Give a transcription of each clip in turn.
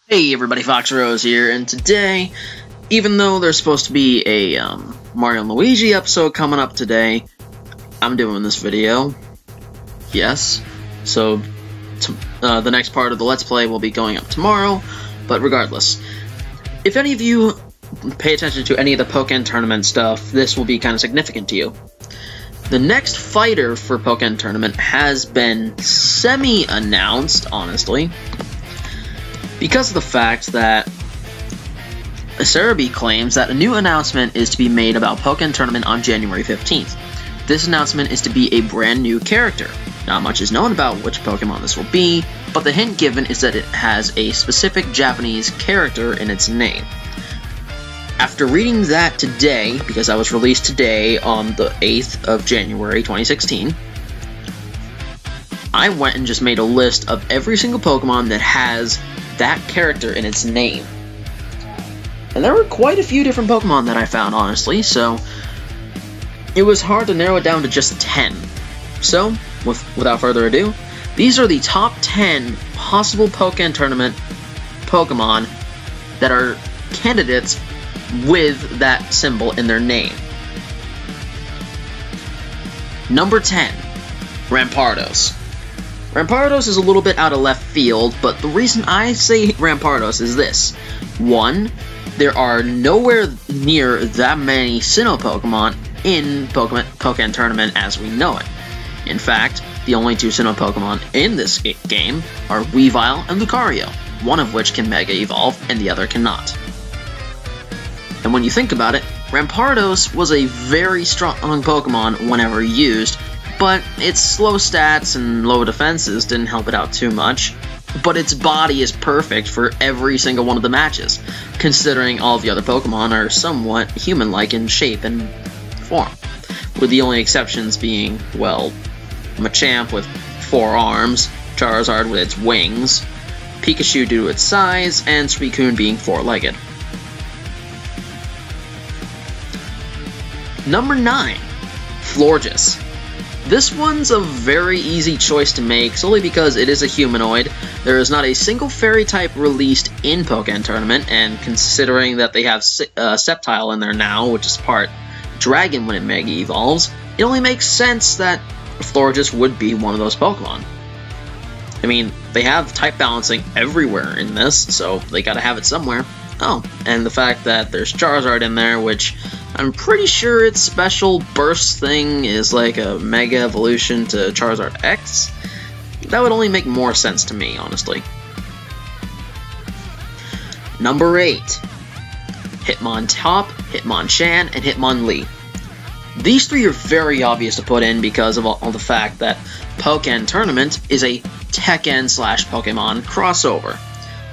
Hey everybody, Fox Rose here, and today, even though there's supposed to be a Mario and Luigi episode coming up today, I'm doing this video. Yes, so the next part of the Let's Play will be going up tomorrow, but regardless, if any of you pay attention to any of the Pokken tournament stuff, this will be kind of significant to you. The next fighter for Pokken tournament has been semi-announced, honestly, because of the fact that Cerebi claims that a new announcement is to be made about Pokken Tournament on January 15th. This announcement is to be a brand new character. Not much is known about which Pokemon this will be, but the hint given is that it has a specific Japanese character in its name. After reading that today, because that was released today on the 8th of January 2016, I went and just made a list of every single Pokemon that has that character in its name. And there were quite a few different Pokemon that I found, honestly, so it was hard to narrow it down to just 10. So, without further ado, these are the top 10 possible Pokken Tournament Pokemon that are candidates with that symbol in their name. Number 10, Rampardos. Rampardos is a little bit out of left field, but the reason I say Rampardos is this. 1, there are nowhere near that many Sinnoh Pokemon in Pokken Tournament as we know it. In fact, the only 2 Sinnoh Pokemon in this game are Weavile and Lucario, one of which can Mega Evolve and the other cannot. And when you think about it, Rampardos was a very strong Pokemon whenever used, but its slow stats and low defenses didn't help it out too much. But its body is perfect for every single one of the matches, considering all of the other Pokemon are somewhat human-like in shape and form, with the only exceptions being, well, Machamp with 4 arms, Charizard with its wings, Pikachu due to its size, and Suicune being 4-legged. Number 9, Florges. This one's a very easy choice to make, solely because it is a humanoid. There is not a single fairy type released in Pokken Tournament, and considering that they have Sceptile in there now, which is part Dragon when it Mega Evolves, it only makes sense that Florges would be one of those Pokemon. I mean, they have type balancing everywhere in this, so they gotta have it somewhere. Oh, and the fact that there's Charizard in there, which I'm pretty sure its special burst thing is like a Mega Evolution to Charizard X. That would only make more sense to me, honestly. Number 8, Hitmontop, Hitmonchan, and Hitmonlee. These 3 are very obvious to put in because of all the fact that Pokken Tournament is a Tekken/Pokemon crossover.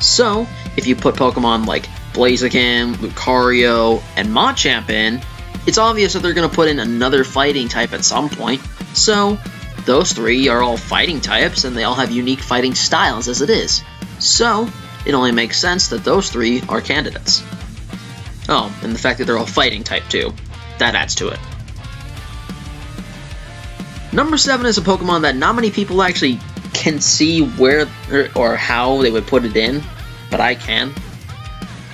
So, if you put Pokemon like Blaziken, Lucario, and Machamp in, it's obvious that they're going to put in another fighting type at some point. So, those 3 are all fighting types, and they all have unique fighting styles as it is. So, it only makes sense that those 3 are candidates. Oh, and the fact that they're all fighting type too. That adds to it. Number 7 is a Pokemon that not many people actually can see where or how they would put it in, but I can.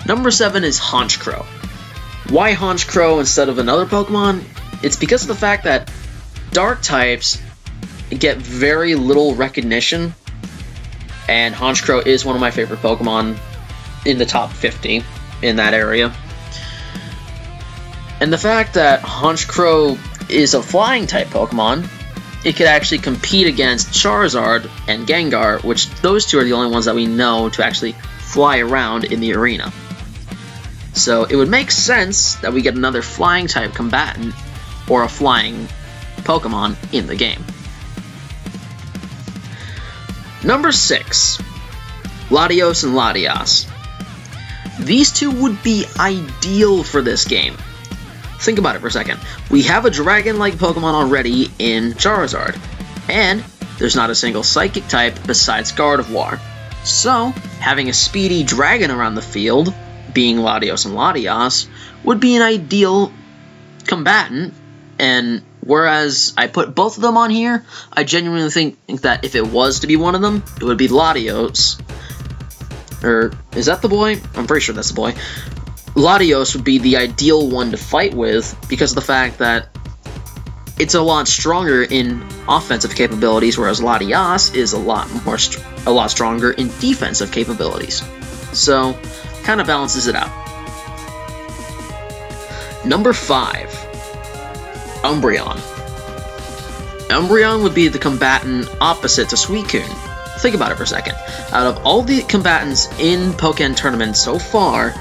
Number 7 is Honchkrow. Why Honchkrow instead of another Pokemon? It's because of the fact that Dark types get very little recognition, and Honchkrow is one of my favorite Pokemon in the top 50 in that area. And the fact that Honchkrow is a flying type Pokemon, it could actually compete against Charizard and Gengar, which those 2 are the only ones that we know to actually fly around in the arena. So it would make sense that we get another flying type combatant or a flying Pokemon in the game. Number 6, Latios and Latias. These 2 would be ideal for this game. Think about it for a second. We have a dragon-like Pokemon already in Charizard, and there's not a single Psychic type besides Gardevoir. So, having a speedy dragon around the field, being Latios and Latias, would be an ideal combatant, and whereas I put both of them on here, I genuinely think that if it was to be one of them, it would be Latios, or is that the boy? I'm pretty sure that's the boy. Latios would be the ideal one to fight with because of the fact that it's a lot stronger in offensive capabilities, whereas Latias is a lot stronger in defensive capabilities. So, kind of balances it out. Number 5, Umbreon. Umbreon would be the combatant opposite to Suicune. Think about it for a second. Out of all the combatants in Pokken tournaments so far,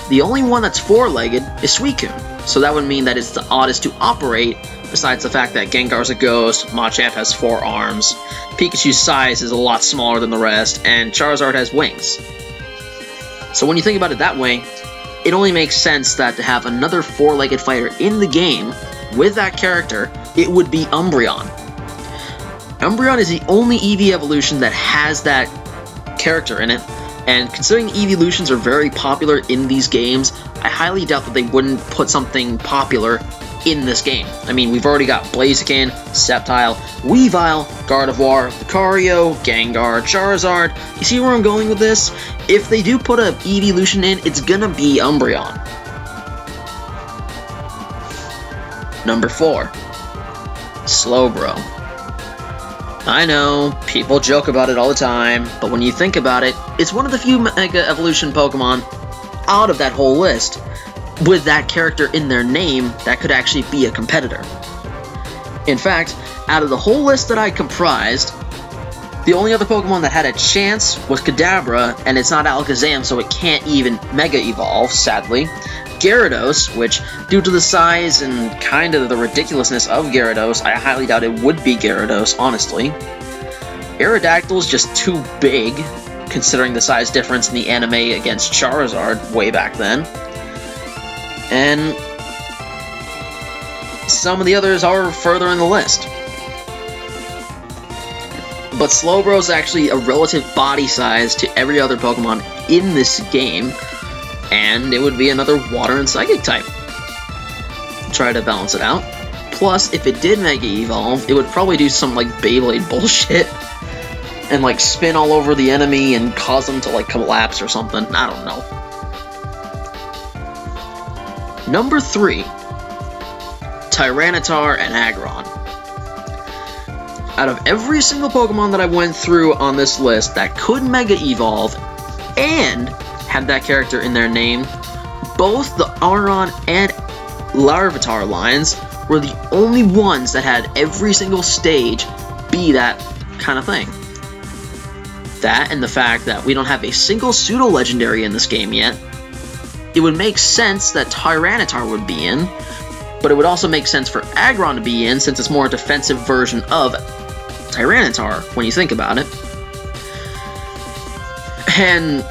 the only one that's four-legged is Suicune. So that would mean that it's the oddest to operate, besides the fact that Gengar's a ghost, Machamp has 4 arms, Pikachu's size is a lot smaller than the rest, and Charizard has wings. So when you think about it that way, it only makes sense that to have another four-legged fighter in the game with that character, it would be Umbreon. Umbreon is the only EV evolution that has that character in it, and considering evolutions are very popular in these games, I highly doubt that they wouldn't put something popular in this game. I mean, we've already got Blaziken, Sceptile, Weavile, Gardevoir, Lucario, Gengar, Charizard. You see where I'm going with this? If they do put a evolution in, it's gonna be Umbreon. Number 4, Slowbro. I know, people joke about it all the time, but when you think about it, it's one of the few Mega Evolution Pokemon out of that whole list with that character in their name that could actually be a competitor. In fact, out of the whole list that I comprised, the only other Pokemon that had a chance was Kadabra, and it's not Alakazam, so it can't even Mega Evolve, sadly. Gyarados, which, due to the size and kind of the ridiculousness of Gyarados, I highly doubt it would be Gyarados, honestly. Aerodactyl's just too big, considering the size difference in the anime against Charizard way back then. And some of the others are further in the list. But Slowbro is actually a relative body size to every other Pokemon in this game, and it would be another Water and Psychic type. Try to balance it out. Plus, if it did Mega Evolve, it would probably do some like Beyblade bullshit and like spin all over the enemy and cause them to like collapse or something. I don't know. Number 3, Tyranitar and Aggron. Out of every single Pokemon that I went through on this list that could Mega Evolve and had that character in their name, both the Aron and Larvitar lines were the only ones that had every single stage be that kind of thing. That and the fact that we don't have a single pseudo-legendary in this game yet, it would make sense that Tyranitar would be in, but it would also make sense for Aggron to be in since it's more a defensive version of Tyranitar when you think about it. And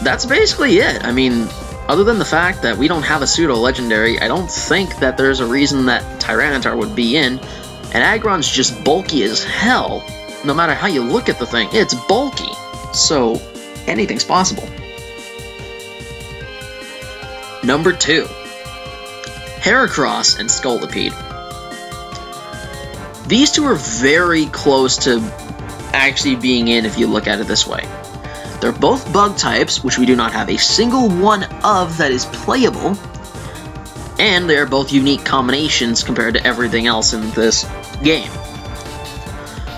that's basically it. I mean, other than the fact that we don't have a pseudo-legendary, I don't think that there's a reason that Tyranitar would be in, and Aggron's just bulky as hell. No matter how you look at the thing, it's bulky. So, anything's possible. Number 2, Heracross and Scolipede. These two are very close to actually being in if you look at it this way. They're both bug types, which we do not have a single one of that is playable, and they are both unique combinations compared to everything else in this game.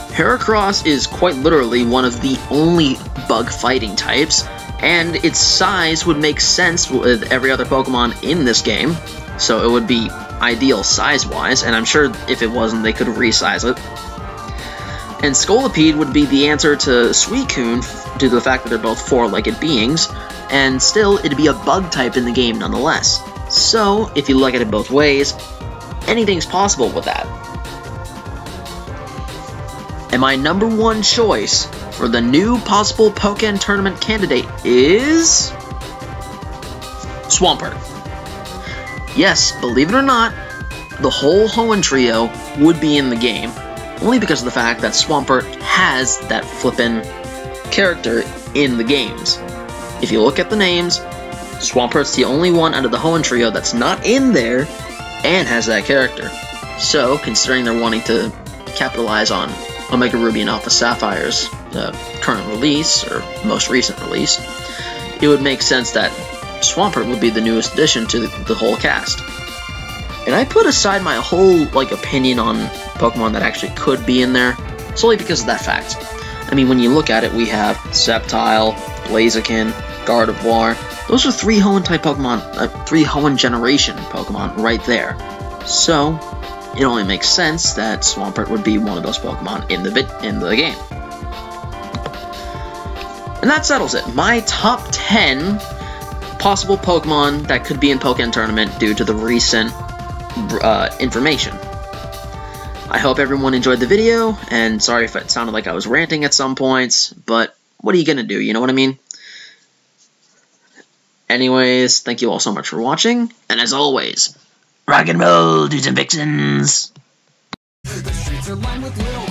Heracross is quite literally one of the only bug fighting types, and its size would make sense with every other Pokemon in this game, so it would be ideal size-wise, and I'm sure if it wasn't, they could resize it. And Scolipede would be the answer to Suicune due to the fact that they're both four-legged beings, and still, it'd be a bug type in the game nonetheless. So, if you look at it both ways, anything's possible with that. And my number 1 choice for the new possible Pokken tournament candidate is Swampert. Yes, believe it or not, the whole Hoenn trio would be in the game, only because of the fact that Swampert has that flippin' character in the games. If you look at the names, Swampert's the only one out of the Hoenn trio that's not in there and has that character. So, considering they're wanting to capitalize on Omega Ruby and Alpha Sapphire's current release, or most recent release, it would make sense that Swampert would be the newest addition to the whole cast. And I put aside my whole, opinion on Pokemon that actually could be in there, solely because of that fact. I mean, when you look at it, we have Sceptile, Blaziken, Gardevoir. Those are 3 Hoenn-type Pokemon, 3 Hoenn generation Pokemon right there. So, it only makes sense that Swampert would be one of those Pokemon in the game. And that settles it. My top 10 possible Pokemon that could be in Pokken Tournament due to the recent information. I hope everyone enjoyed the video, and sorry if it sounded like I was ranting at some points, but what are you gonna do, you know what I mean? Anyways, thank you all so much for watching, and as always, rock and roll, dudes and vixens! The streets are lined with little